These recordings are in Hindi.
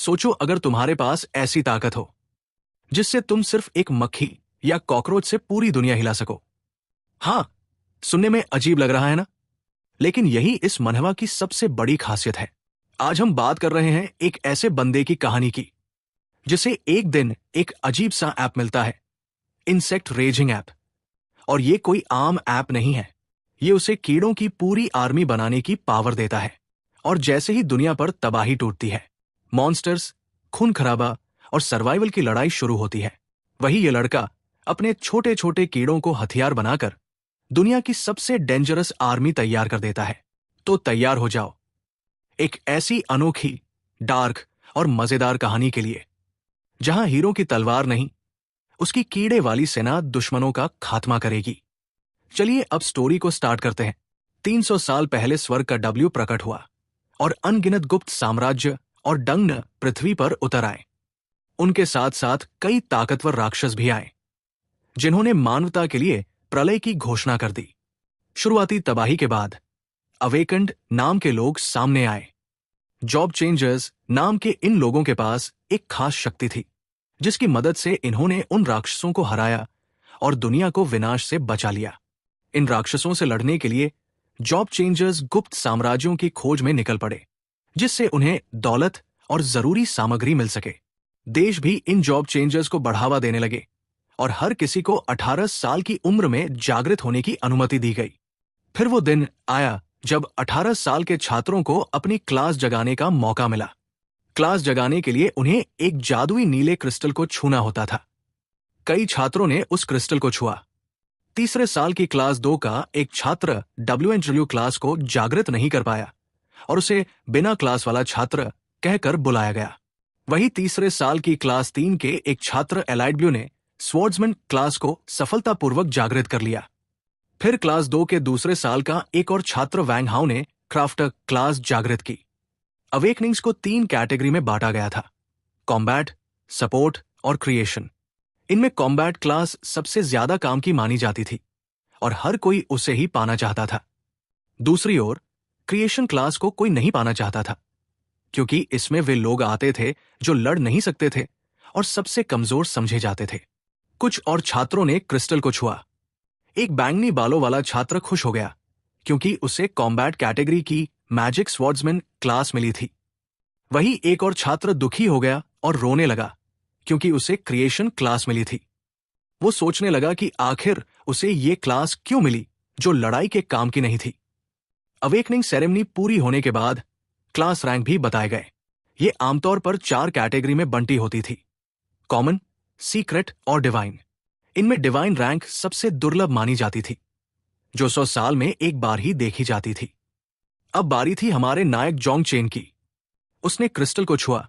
सोचो अगर तुम्हारे पास ऐसी ताकत हो जिससे तुम सिर्फ एक मक्खी या कॉकरोच से पूरी दुनिया हिला सको। हाँ, सुनने में अजीब लग रहा है ना, लेकिन यही इस मनहवा की सबसे बड़ी खासियत है। आज हम बात कर रहे हैं एक ऐसे बंदे की कहानी की जिसे एक दिन एक अजीब सा ऐप मिलता है, इंसेक्ट रेजिंग ऐप। और ये कोई आम ऐप नहीं है, ये उसे कीड़ों की पूरी आर्मी बनाने की पावर देता है। और जैसे ही दुनिया पर तबाही टूटती है, मॉन्स्टर्स, खून खराबा और सर्वाइवल की लड़ाई शुरू होती है, वही ये लड़का अपने छोटे छोटे कीड़ों को हथियार बनाकर दुनिया की सबसे डेंजरस आर्मी तैयार कर देता है। तो तैयार हो जाओ एक ऐसी अनोखी, डार्क और मजेदार कहानी के लिए जहां हीरो की तलवार नहीं, उसकी कीड़े वाली सेना दुश्मनों का खात्मा करेगी। चलिए अब स्टोरी को स्टार्ट करते हैं। 300 साल पहले स्वर्ग का डब्ल्यू प्रकट हुआ और अनगिनत गुप्त साम्राज्य और डंग पृथ्वी पर उतर आए। उनके साथ साथ कई ताकतवर राक्षस भी आए जिन्होंने मानवता के लिए प्रलय की घोषणा कर दी। शुरुआती तबाही के बाद अवेकंड नाम के लोग सामने आए। जॉब चेंजर्स नाम के इन लोगों के पास एक खास शक्ति थी जिसकी मदद से इन्होंने उन राक्षसों को हराया और दुनिया को विनाश से बचा लिया। इन राक्षसों से लड़ने के लिए जॉब चेंजर्स गुप्त साम्राज्यों की खोज में निकल पड़े, जिससे उन्हें दौलत और जरूरी सामग्री मिल सके। देश भी इन जॉब चेंजर्स को बढ़ावा देने लगे और हर किसी को 18 साल की उम्र में जागृत होने की अनुमति दी गई। फिर वो दिन आया जब 18 साल के छात्रों को अपनी क्लास जगाने का मौका मिला। क्लास जगाने के लिए उन्हें एक जादुई नीले क्रिस्टल को छूना होता था। कई छात्रों ने उस क्रिस्टल को छुआ। तीसरे साल की क्लास 2 का एक छात्र WNW क्लास को जागृत नहीं कर पाया और उसे बिना क्लास वाला छात्र कहकर बुलाया गया। वही तीसरे साल की क्लास 3 के एक छात्र एलाइड ब्लू ने स्वॉर्ड्समैन क्लास को सफलतापूर्वक जागृत कर लिया। फिर क्लास 2 के दूसरे साल का एक और छात्र वैंग हाउ ने क्राफ्टर क्लास जागृत की। अवेकनिंग्स को 3 कैटेगरी में बांटा गया था, कॉम्बैट, सपोर्ट और क्रिएशन। इनमें कॉम्बैट क्लास सबसे ज्यादा काम की मानी जाती थी और हर कोई उसे ही पाना चाहता था। दूसरी ओर क्रिएशन क्लास को कोई नहीं पाना चाहता था, क्योंकि इसमें वे लोग आते थे जो लड़ नहीं सकते थे और सबसे कमजोर समझे जाते थे। कुछ और छात्रों ने क्रिस्टल को छुआ। एक बैंगनी बालों वाला छात्र खुश हो गया क्योंकि उसे कॉम्बैट कैटेगरी की मैजिक स्वॉर्ड्समैन क्लास मिली थी। वही एक और छात्र दुखी हो गया और रोने लगा क्योंकि उसे क्रिएशन क्लास मिली थी। वो सोचने लगा कि आखिर उसे ये क्लास क्यों मिली जो लड़ाई के काम की नहीं थी। अवेकनिंग सेरेमनी पूरी होने के बाद क्लास रैंक भी बताए गए। ये आमतौर पर 4 कैटेगरी में बंटी होती थी, कॉमन, सीक्रेट और डिवाइन। इनमें डिवाइन रैंक सबसे दुर्लभ मानी जाती थी, जो 100 साल में एक बार ही देखी जाती थी। अब बारी थी हमारे नायक जोंग चेन की। उसने क्रिस्टल को छुआ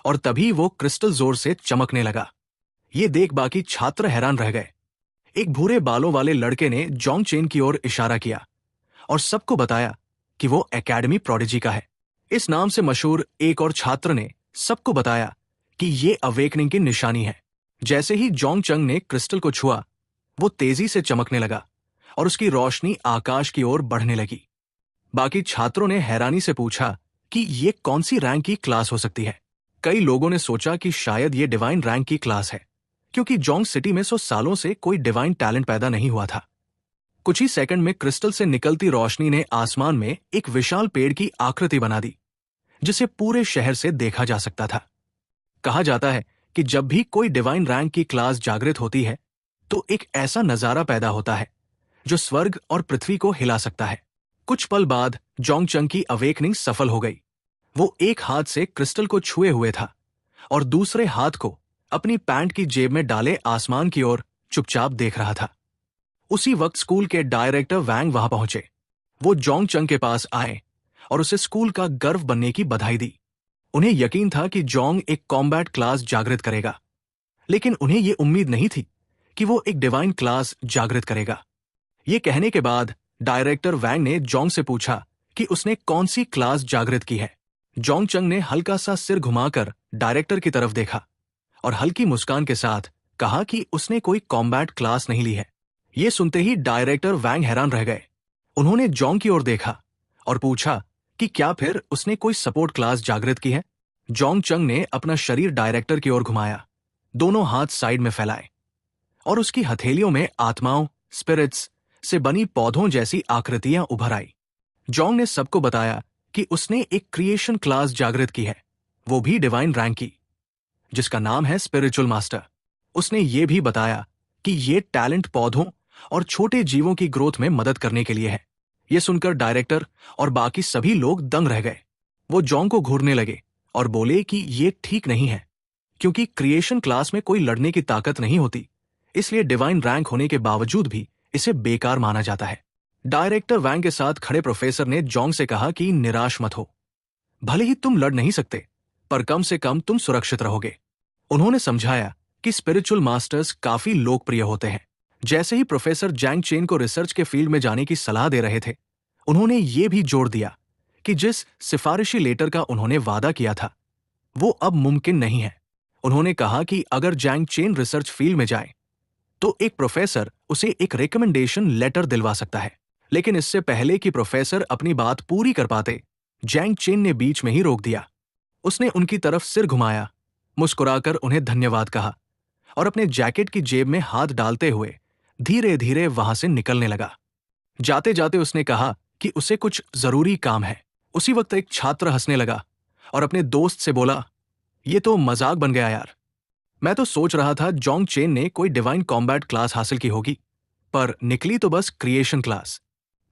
और तभी वो क्रिस्टल जोर से चमकने लगा। ये देख बाकी छात्र हैरान रह गए। एक भूरे बालों वाले लड़के ने जोंग चेन की ओर इशारा किया और सबको बताया कि वो एकेडमी प्रोडिजी का है। इस नाम से मशहूर एक और छात्र ने सबको बताया कि ये अवेकनिंग की निशानी है। जैसे ही जोंग चंग ने क्रिस्टल को छुआ, वो तेजी से चमकने लगा और उसकी रोशनी आकाश की ओर बढ़ने लगी। बाकी छात्रों ने हैरानी से पूछा कि ये कौन सी रैंक की क्लास हो सकती है। कई लोगों ने सोचा कि शायद ये डिवाइन रैंक की क्लास है, क्योंकि जोंग सिटी में 100 सालों से कोई डिवाइन टैलेंट पैदा नहीं हुआ था। कुछ ही सेकंड में क्रिस्टल से निकलती रोशनी ने आसमान में एक विशाल पेड़ की आकृति बना दी, जिसे पूरे शहर से देखा जा सकता था। कहा जाता है कि जब भी कोई डिवाइन रैंक की क्लास जागृत होती है तो एक ऐसा नजारा पैदा होता है जो स्वर्ग और पृथ्वी को हिला सकता है। कुछ पल बाद जोंग चंग की अवेकनिंग सफल हो गई। वो एक हाथ से क्रिस्टल को छुए हुए था और दूसरे हाथ को अपनी पैंट की जेब में डाले आसमान की ओर चुपचाप देख रहा था। उसी वक्त स्कूल के डायरेक्टर वैंग वहां पहुंचे। वो जोंग चंग के पास आए और उसे स्कूल का गर्व बनने की बधाई दी। उन्हें यकीन था कि जोंग एक कॉम्बैट क्लास जागृत करेगा, लेकिन उन्हें यह उम्मीद नहीं थी कि वो एक डिवाइन क्लास जागृत करेगा। ये कहने के बाद डायरेक्टर वैंग ने जोंग से पूछा कि उसने कौन सी क्लास जागृत की है। जोंग चंग ने हल्का सा सिर घुमाकर डायरेक्टर की तरफ देखा और हल्की मुस्कान के साथ कहा कि उसने कोई कॉम्बैट क्लास नहीं ली है। ये सुनते ही डायरेक्टर वैंग हैरान रह गए। उन्होंने जोंग की ओर देखा और पूछा कि क्या फिर उसने कोई सपोर्ट क्लास जागृत की है। जोंग चंग ने अपना शरीर डायरेक्टर की ओर घुमाया, दोनों हाथ साइड में फैलाए, और उसकी हथेलियों में आत्माओं, स्पिरिट्स से बनी पौधों जैसी आकृतियां उभर आई। जोंग ने सबको बताया कि उसने एक क्रिएशन क्लास जागृत की है, वो भी डिवाइन रैंक की, जिसका नाम है स्पिरिचुअल मास्टर। उसने ये भी बताया कि ये टैलेंट पौधों और छोटे जीवों की ग्रोथ में मदद करने के लिए है। ये सुनकर डायरेक्टर और बाकी सभी लोग दंग रह गए। वो जोंग को घूरने लगे और बोले कि ये ठीक नहीं है, क्योंकि क्रिएशन क्लास में कोई लड़ने की ताकत नहीं होती, इसलिए डिवाइन रैंक होने के बावजूद भी इसे बेकार माना जाता है। डायरेक्टर वैंग के साथ खड़े प्रोफेसर ने जोंग से कहा कि निराश मत हो, भले ही तुम लड़ नहीं सकते, पर कम से कम तुम सुरक्षित रहोगे। उन्होंने समझाया कि स्पिरिचुअल मास्टर्स काफी लोकप्रिय होते हैं। जैसे ही प्रोफेसर जैंग चेन को रिसर्च के फील्ड में जाने की सलाह दे रहे थे, उन्होंने ये भी जोर दिया कि जिस सिफारिशी लेटर का उन्होंने वादा किया था, वो अब मुमकिन नहीं है। उन्होंने कहा कि अगर जैंग चेन रिसर्च फील्ड में जाए, तो एक प्रोफेसर उसे एक रिकमेंडेशन लेटर दिलवा सकता है। लेकिन इससे पहले कि प्रोफेसर अपनी बात पूरी कर पाते, जैंग चेन ने बीच में ही रोक दिया। उसने उनकी तरफ सिर घुमाया, मुस्कुराकर उन्हें धन्यवाद कहा और अपने जैकेट की जेब में हाथ डालते हुए धीरे धीरे वहां से निकलने लगा। जाते जाते उसने कहा कि उसे कुछ जरूरी काम है। उसी वक्त एक छात्र हंसने लगा और अपने दोस्त से बोला, ये तो मजाक बन गया यार। मैं तो सोच रहा था जोंग चेन ने कोई डिवाइन कॉम्बैट क्लास हासिल की होगी, पर निकली तो बस क्रिएशन क्लास।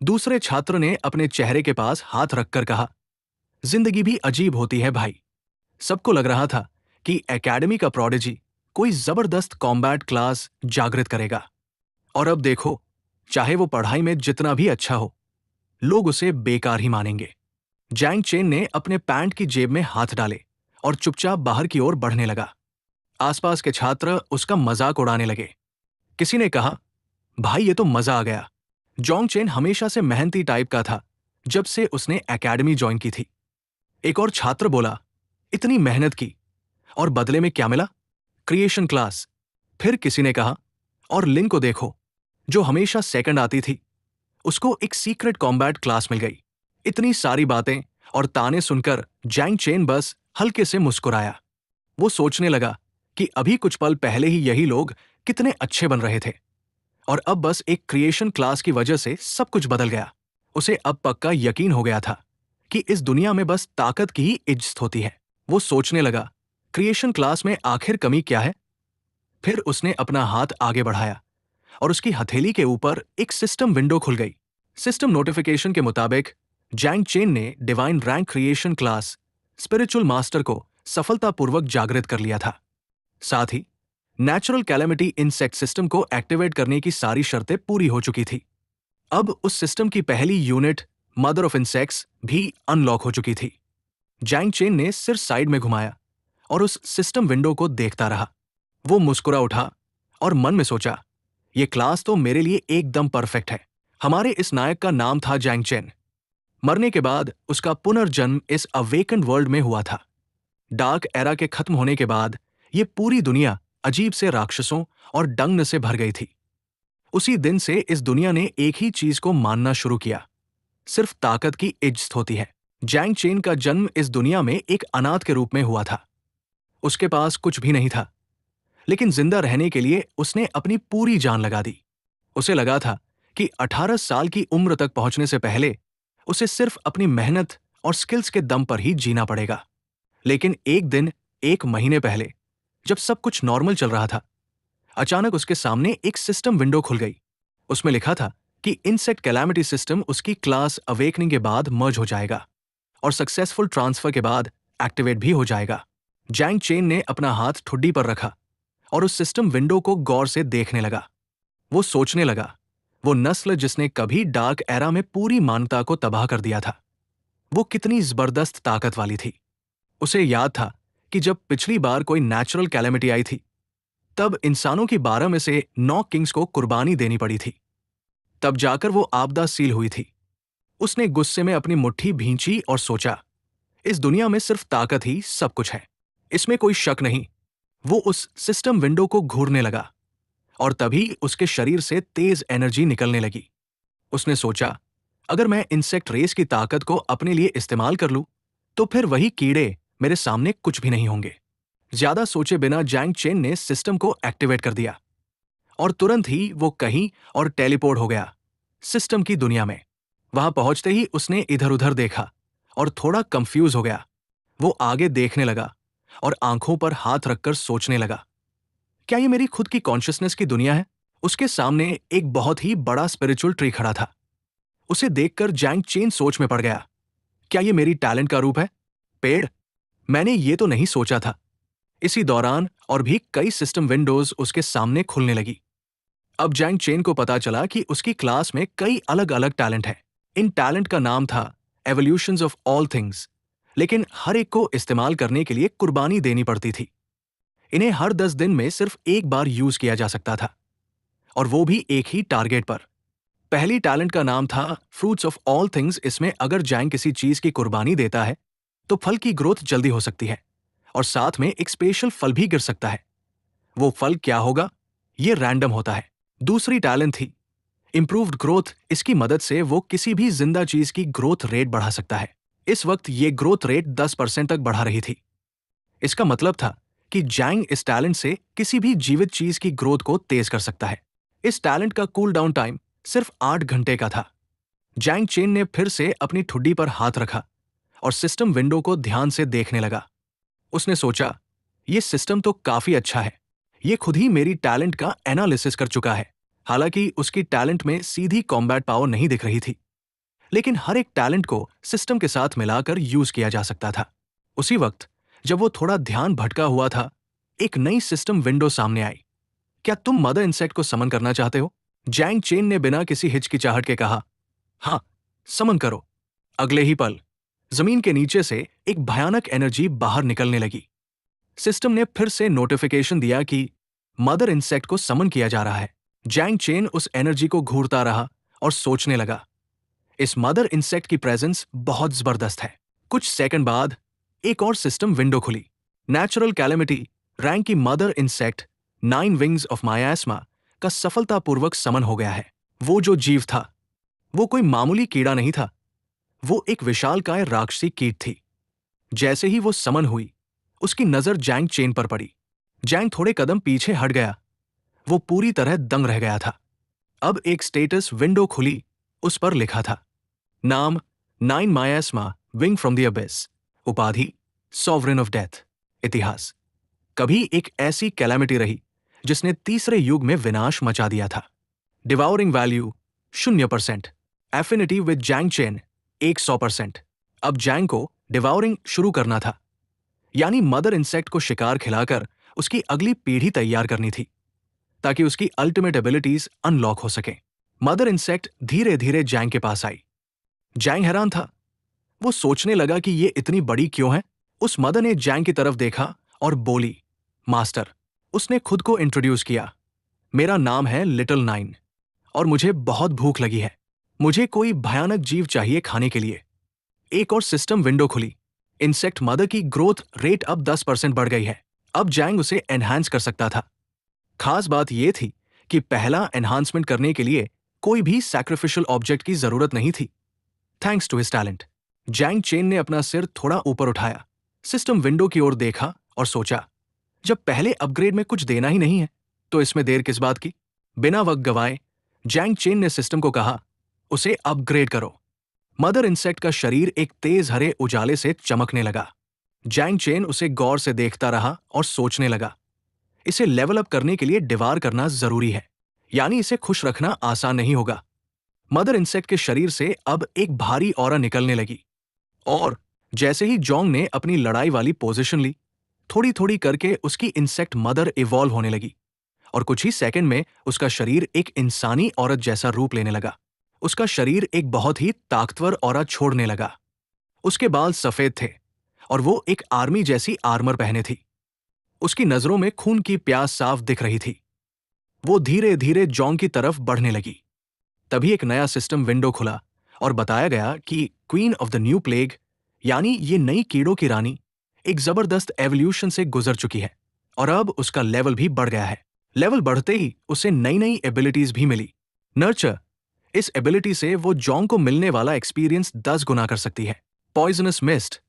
दूसरे छात्र ने अपने चेहरे के पास हाथ रखकर कहा, जिंदगी भी अजीब होती है भाई। सबको लग रहा था कि एकेडमी का प्रोडिजी कोई जबरदस्त कॉम्बैट क्लास जागृत करेगा, और अब देखो, चाहे वो पढ़ाई में जितना भी अच्छा हो, लोग उसे बेकार ही मानेंगे। जैंग चेन ने अपने पैंट की जेब में हाथ डाले और चुपचाप बाहर की ओर बढ़ने लगा। आसपास के छात्र उसका मजाक उड़ाने लगे। किसी ने कहा, भाई ये तो मजा आ गया। जोंग चेन हमेशा से मेहनती टाइप का था जब से उसने एकेडमी ज्वाइन की थी। एक और छात्र बोला, इतनी मेहनत की और बदले में क्या मिला? Creation class. फिर किसी ने कहा, और लिन को देखो, जो हमेशा सेकंड आती थी, उसको एक सीक्रेट कॉम्बैट क्लास मिल गई। इतनी सारी बातें और ताने सुनकर जैंग चेन बस हल्के से मुस्कुराया। वो सोचने लगा कि अभी कुछ पल पहले ही यही लोग कितने अच्छे बन रहे थे, और अब बस एक क्रिएशन क्लास की वजह से सब कुछ बदल गया। उसे अब पक्का यकीन हो गया था कि इस दुनिया में बस ताकत की ही इज्जत होती है। वो सोचने लगा, क्रिएशन क्लास में आखिर कमी क्या है? फिर उसने अपना हाथ आगे बढ़ाया और उसकी हथेली के ऊपर एक सिस्टम विंडो खुल गई। सिस्टम नोटिफिकेशन के मुताबिक जैंग चेन ने divine rank creation class spiritual master को सफलतापूर्वक जागृत कर लिया था। साथ ही नेचुरल कैलेमिटी इंसेक्ट सिस्टम को एक्टिवेट करने की सारी शर्तें पूरी हो चुकी थी। अब उस सिस्टम की पहली यूनिट मदर ऑफ इंसेक्ट्स भी अनलॉक हो चुकी थी। जैंग चेन ने सिर साइड में घुमाया और उस सिस्टम विंडो को देखता रहा। वो मुस्कुरा उठा और मन में सोचा, ये क्लास तो मेरे लिए एकदम परफेक्ट है। हमारे इस नायक का नाम था जैंग चेन। मरने के बाद उसका पुनर्जन्म इस अवेकेंड वर्ल्ड में हुआ था। डार्क एरा के खत्म होने के बाद ये पूरी दुनिया अजीब से राक्षसों और डंग से भर गई थी। उसी दिन से इस दुनिया ने एक ही चीज को मानना शुरू किया, सिर्फ ताकत की इज्जत होती है। जैंग चेन का जन्म इस दुनिया में एक अनाथ के रूप में हुआ था। उसके पास कुछ भी नहीं था, लेकिन जिंदा रहने के लिए उसने अपनी पूरी जान लगा दी। उसे लगा था कि 18 साल की उम्र तक पहुंचने से पहले उसे सिर्फ अपनी मेहनत और स्किल्स के दम पर ही जीना पड़ेगा। लेकिन एक दिन, एक महीने पहले, जब सब कुछ नॉर्मल चल रहा था, अचानक उसके सामने एक सिस्टम विंडो खुल गई। उसमें लिखा था कि इंसेक्ट कैलामिटी सिस्टम उसकी क्लास अवेकनिंग के बाद मर्ज हो जाएगा और सक्सेसफुल ट्रांसफर के बाद एक्टिवेट भी हो जाएगा। जैंग चेन ने अपना हाथ ठुड्डी पर रखा और उस सिस्टम विंडो को गौर से देखने लगा। वो सोचने लगा, वो नस्ल जिसने कभी डार्क एरा में पूरी मानवता को तबाह कर दिया था, वो कितनी जबरदस्त ताकत वाली थी। उसे याद था कि जब पिछली बार कोई नेचुरल कैलेमिटी आई थी, तब इंसानों की 12 में से 9 किंग्स को कुर्बानी देनी पड़ी थी। तब जाकर वो आपदा सील हुई थी। उसने गुस्से में अपनी मुट्ठी भींची और सोचा, इस दुनिया में सिर्फ ताकत ही सब कुछ है, इसमें कोई शक नहीं। वो उस सिस्टम विंडो को घूरने लगा और तभी उसके शरीर से तेज एनर्जी निकलने लगी। उसने सोचा, अगर मैं इंसेक्ट रेस की ताकत को अपने लिए इस्तेमाल कर लूं, तो फिर वही कीड़े मेरे सामने कुछ भी नहीं होंगे। ज्यादा सोचे बिना जैंग चेन ने सिस्टम को एक्टिवेट कर दिया और तुरंत ही वो कहीं और टेलीपोर्ट हो गया सिस्टम की दुनिया में। वहां पहुंचते ही उसने इधर उधर देखा और थोड़ा कंफ्यूज हो गया। वो आगे देखने लगा और आंखों पर हाथ रखकर सोचने लगा, क्या ये मेरी खुद की कॉन्शियसनेस की दुनिया है? उसके सामने एक बहुत ही बड़ा स्पिरिचुअल ट्री खड़ा था। उसे देखकर जैंग चेन सोच में पड़ गया, क्या ये मेरी टैलेंट का रूप है? पेड़? मैंने ये तो नहीं सोचा था। इसी दौरान और भी कई सिस्टम विंडोज उसके सामने खुलने लगी। अब जैंग चेन को पता चला कि उसकी क्लास में कई अलग अलग टैलेंट हैं। इन टैलेंट का नाम था एवोल्यूशंस ऑफ ऑल थिंग्स, लेकिन हर एक को इस्तेमाल करने के लिए कुर्बानी देनी पड़ती थी। इन्हें हर 10 दिन में सिर्फ एक बार यूज किया जा सकता था, और वो भी एक ही टारगेट पर। पहली टैलेंट का नाम था फ्रूट्स ऑफ ऑल थिंग्स। इसमें अगर जैंग किसी चीज की कुर्बानी देता है तो फल की ग्रोथ जल्दी हो सकती है और साथ में एक स्पेशल फल भी गिर सकता है। वो फल क्या होगा, ये रैंडम होता है। दूसरी टैलेंट थी इंप्रूव्ड ग्रोथ। इसकी मदद से वो किसी भी जिंदा चीज की ग्रोथ रेट बढ़ा सकता है। इस वक्त ये ग्रोथ रेट 10% तक बढ़ा रही थी। इसका मतलब था कि जैंग इस टैलेंट से किसी भी जीवित चीज की ग्रोथ को तेज कर सकता है। इस टैलेंट का कूल डाउन टाइम सिर्फ 8 घंटे का था। जैंग चेन ने फिर से अपनी ठुड्डी पर हाथ रखा और सिस्टम विंडो को ध्यान से देखने लगा। उसने सोचा, ये सिस्टम तो काफी अच्छा है। ये खुद ही मेरी टैलेंट का एनालिसिस कर चुका है। हालांकि उसकी टैलेंट में सीधी कॉम्बैट पावर नहीं दिख रही थी, लेकिन हर एक टैलेंट को सिस्टम के साथ मिलाकर यूज किया जा सकता था। उसी वक्त जब वो थोड़ा ध्यान भटका हुआ था, एक नई सिस्टम विंडो सामने आई। क्या तुम मदर इंसेक्ट को समन करना चाहते हो? जैंग चेन ने बिना किसी हिचकिचाहट के कहा। हाँ, समन करो। अगले ही पल जमीन के नीचे से एक भयानक एनर्जी बाहर निकलने लगी। सिस्टम ने फिर से नोटिफिकेशन दिया कि मदर इंसेक्ट को समन किया जा रहा है। जैंग चेन उस एनर्जी को घूरता रहा और सोचने लगा, इस मदर इंसेक्ट की प्रेजेंस बहुत जबरदस्त है। कुछ सेकंड बाद एक और सिस्टम विंडो खुली। नेचुरल कैलेमिटी रैंक की मदर इंसेक्ट 9 विंग्स ऑफ मायास्मा का सफलतापूर्वक समन हो गया है। वो जो जीव था वो कोई मामूली कीड़ा नहीं था, वो एक विशालकाय राक्षसी कीट थी। जैसे ही वो समन हुई, उसकी नजर जैंग चेन पर पड़ी। जैंग थोड़े कदम पीछे हट गया। वो पूरी तरह दंग रह गया था। अब एक स्टेटस विंडो खुली। उस पर लिखा था, नाम 9 मायास्मा विंग फ्रॉम द अबिस, उपाधि सॉवरेन ऑफ डेथ। इतिहास, कभी एक ऐसी कैलामिटी रही जिसने तीसरे युग में विनाश मचा दिया था। Devouring value 0%। Affinity with Zhang Chen 100%। अब जैंग को डिवाउरिंग शुरू करना था, यानी मदर इंसेक्ट को शिकार खिलाकर उसकी अगली पीढ़ी तैयार करनी थी ताकि उसकी अल्टीमेट एबिलिटीज अनलॉक हो सकें। मदर इंसेक्ट धीरे धीरे जैंग के पास आई। जैंग हैरान था। वो सोचने लगा कि ये इतनी बड़ी क्यों है। उस मदर ने जैंग की तरफ देखा और बोली, मास्टर। उसने खुद को इंट्रोड्यूस किया, मेरा नाम है लिटिल 9 और मुझे बहुत भूख लगी है। मुझे कोई भयानक जीव चाहिए खाने के लिए। एक और सिस्टम विंडो खुली। इंसेक्ट मदर की ग्रोथ रेट अब 10% बढ़ गई है। अब जैंग उसे एनहांस कर सकता था। खास बात यह थी कि पहला एनहांसमेंट करने के लिए कोई भी सैक्रिफिशियल ऑब्जेक्ट की जरूरत नहीं थी, thanks to his talent. Zhang Chen ने अपना सिर थोड़ा ऊपर उठाया, सिस्टम विंडो की ओर देखा और सोचा, जब पहले अपग्रेड में कुछ देना ही नहीं है तो इसमें देर किस बात की। बिना वक्त गवाए जैंग चेन ने सिस्टम को कहा, उसे अपग्रेड करो। मदर इंसेक्ट का शरीर एक तेज हरे उजाले से चमकने लगा। जैंग चेन उसे गौर से देखता रहा और सोचने लगा, इसे लेवल अप करने के लिए डिवार करना जरूरी है, यानी इसे खुश रखना आसान नहीं होगा। मदर इंसेक्ट के शरीर से अब एक भारी ऑरा निकलने लगी और जैसे ही जोंग ने अपनी लड़ाई वाली पोजीशन ली, थोड़ी थोड़ी करके उसकी इंसेक्ट मदर इवॉल्व होने लगी और कुछ ही सेकंड में उसका शरीर एक इंसानी औरत जैसा रूप लेने लगा। उसका शरीर एक बहुत ही ताकतवर ऑरा छोड़ने लगा। उसके बाल सफेद थे और वो एक आर्मी जैसी आर्मर पहने थी। उसकी नजरों में खून की प्यास साफ दिख रही थी। वो धीरे धीरे जोंग की तरफ बढ़ने लगी। तभी एक नया सिस्टम विंडो खुला और बताया गया कि queen of the new plague, यानी ये नई कीड़ों की रानी, एक जबरदस्त एवोल्यूशन से गुजर चुकी है और अब उसका लेवल भी बढ़ गया है। लेवल बढ़ते ही उसे नई नई एबिलिटीज भी मिली। नर्चर, इस एबिलिटी से वो जोंग को मिलने वाला एक्सपीरियंस 10 गुना कर सकती है। पॉइजनस मिस्ट,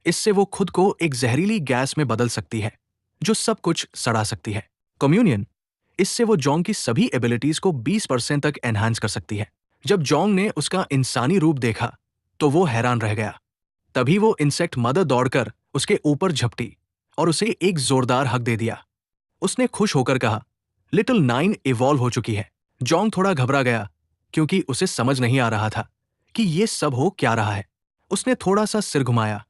इससे वो खुद को एक जहरीली गैस में बदल सकती है जो सब कुछ सड़ा सकती है। कम्युनियन, इससे वो जोंग की सभी एबिलिटीज को 20% तक एनहांस कर सकती है। जब जोंग ने उसका इंसानी रूप देखा तो वो हैरान रह गया। तभी वो इंसेक्ट मदर दौड़कर उसके ऊपर झपटी और उसे एक जोरदार हक दे दिया। उसने खुश होकर कहा, लिटिल नाइन इवॉल्व हो चुकी है। जोंग थोड़ा घबरा गया क्योंकि उसे समझ नहीं आ रहा था कि ये सब हो क्या रहा है। उसने थोड़ा सा सिर घुमाया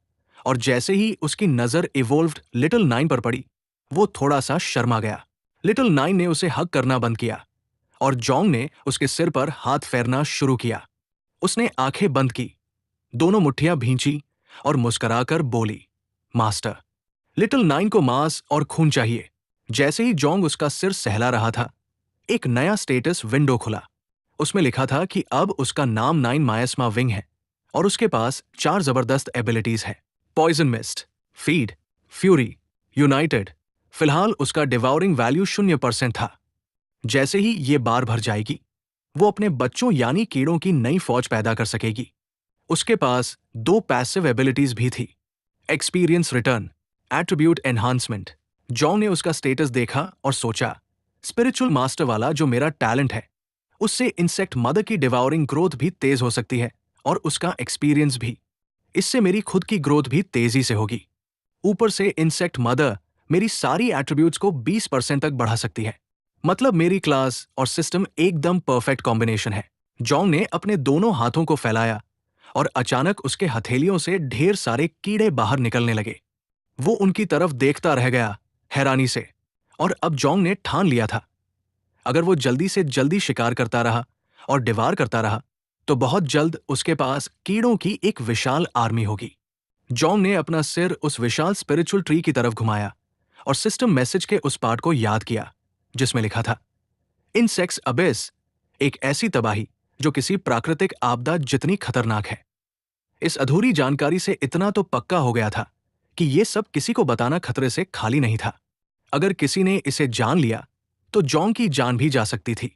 और जैसे ही उसकी नजर इवोल्व्ड लिटिल नाइन पर पड़ी, वो थोड़ा सा शर्मा गया। लिटिल नाइन ने उसे हग करना बंद किया और जोंग ने उसके सिर पर हाथ फेरना शुरू किया। उसने आंखें बंद की, दोनों मुट्ठियां भींची और मुस्कुराकर बोली, मास्टर। लिटिल नाइन को मांस और खून चाहिए। जैसे ही जोंग उसका सिर सहला रहा था, एक नया स्टेटस विंडो खुला। उसमें लिखा था कि अब उसका नाम नाइन मायस्मा विंग है और उसके पास 4 जबरदस्त एबिलिटीज है। Poison mist, feed, fury, united. फिलहाल उसका डिवाउरिंग वैल्यू 0% था। जैसे ही ये बार भर जाएगी, वो अपने बच्चों यानी कीड़ों की नई फौज पैदा कर सकेगी। उसके पास 2 पैसिव एबिलिटीज भी थी, experience return, attribute enhancement. John ने उसका स्टेटस देखा और सोचा, स्पिरिचुअल मास्टर वाला जो मेरा टैलेंट है, उससे इंसेक्ट मदर की डिवाउरिंग ग्रोथ भी तेज हो सकती है और उसका एक्सपीरियंस भी। इससे मेरी खुद की ग्रोथ भी तेजी से होगी। ऊपर से इंसेक्ट मदर मेरी सारी एट्रीब्यूट्स को 20% तक बढ़ा सकती है। मतलब मेरी क्लास और सिस्टम एकदम परफेक्ट कॉम्बिनेशन है। जॉन ने अपने दोनों हाथों को फैलाया और अचानक उसके हथेलियों से ढेर सारे कीड़े बाहर निकलने लगे। वो उनकी तरफ देखता रह गया, हैरानी से। और अब जॉन ने ठान लिया था, अगर वो जल्दी से जल्दी शिकार करता रहा और डिवार करता रहा, तो बहुत जल्द उसके पास कीड़ों की एक विशाल आर्मी होगी। जॉन ने अपना सिर उस विशाल स्पिरिचुअल ट्री की तरफ घुमाया और सिस्टम मैसेज के उस पार्ट को याद किया जिसमें लिखा था, इनसेक्ट्स अबिस, एक ऐसी तबाही जो किसी प्राकृतिक आपदा जितनी खतरनाक है। इस अधूरी जानकारी से इतना तो पक्का हो गया था कि ये सब किसी को बताना खतरे से खाली नहीं था। अगर किसी ने इसे जान लिया तो जॉन की जान भी जा सकती थी।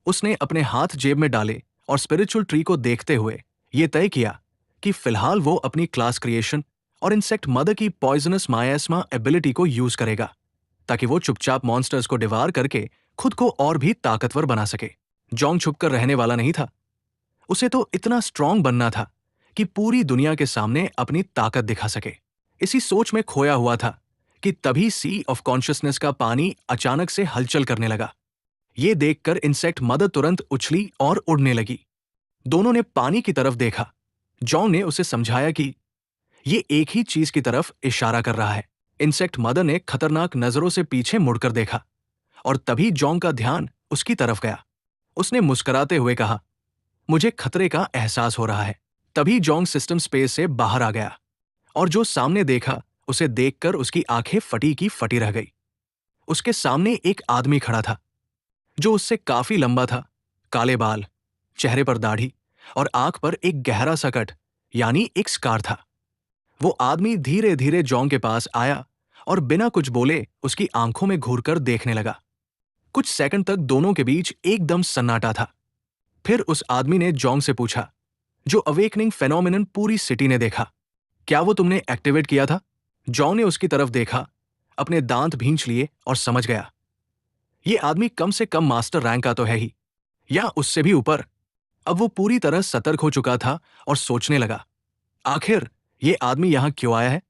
उसने अपने हाथ जेब में डाले और स्पिरिचुअल ट्री को देखते हुए ये तय किया कि फिलहाल वो अपनी क्लास क्रिएशन और इंसेक्ट मदर की पॉइजनस मायास्मा एबिलिटी को यूज करेगा, ताकि वो चुपचाप मॉन्स्टर्स को डिवार करके खुद को और भी ताकतवर बना सके। जॉन छुपकर रहने वाला नहीं था। उसे तो इतना स्ट्रांग बनना था कि पूरी दुनिया के सामने अपनी ताकत दिखा सके। इसी सोच में खोया हुआ था कि तभी सी ऑफ कॉन्शियसनेस का पानी अचानक से हलचल करने लगा। ये देखकर इंसेक्ट मदर तुरंत उछली और उड़ने लगी। दोनों ने पानी की तरफ देखा। जॉन ने उसे समझाया कि ये एक ही चीज की तरफ इशारा कर रहा है। इंसेक्ट मदर ने खतरनाक नजरों से पीछे मुड़कर देखा और तभी जॉन का ध्यान उसकी तरफ गया। उसने मुस्कुराते हुए कहा, मुझे खतरे का एहसास हो रहा है। तभी जॉन सिस्टम स्पेस से बाहर आ गया और जो सामने देखा उसे देखकर उसकी आंखें फटी की फटी रह गई। उसके सामने एक आदमी खड़ा था जो उससे काफी लंबा था, काले बाल, चेहरे पर दाढ़ी और आंख पर एक गहरा सा कट यानी एक स्कार था। वो आदमी धीरे धीरे जॉन के पास आया और बिना कुछ बोले उसकी आंखों में घूरकर देखने लगा। कुछ सेकंड तक दोनों के बीच एकदम सन्नाटा था। फिर उस आदमी ने जॉन से पूछा, जो अवेकनिंग फेनोमेनन पूरी सिटी ने देखा, क्या वो तुमने एक्टिवेट किया था? जॉन ने उसकी तरफ देखा, अपने दांत भींच लिए और समझ गया, ये आदमी कम से कम मास्टर रैंक का तो है ही, या उससे भी ऊपर। अब वो पूरी तरह सतर्क हो चुका था और सोचने लगा, आखिर ये आदमी यहां क्यों आया है?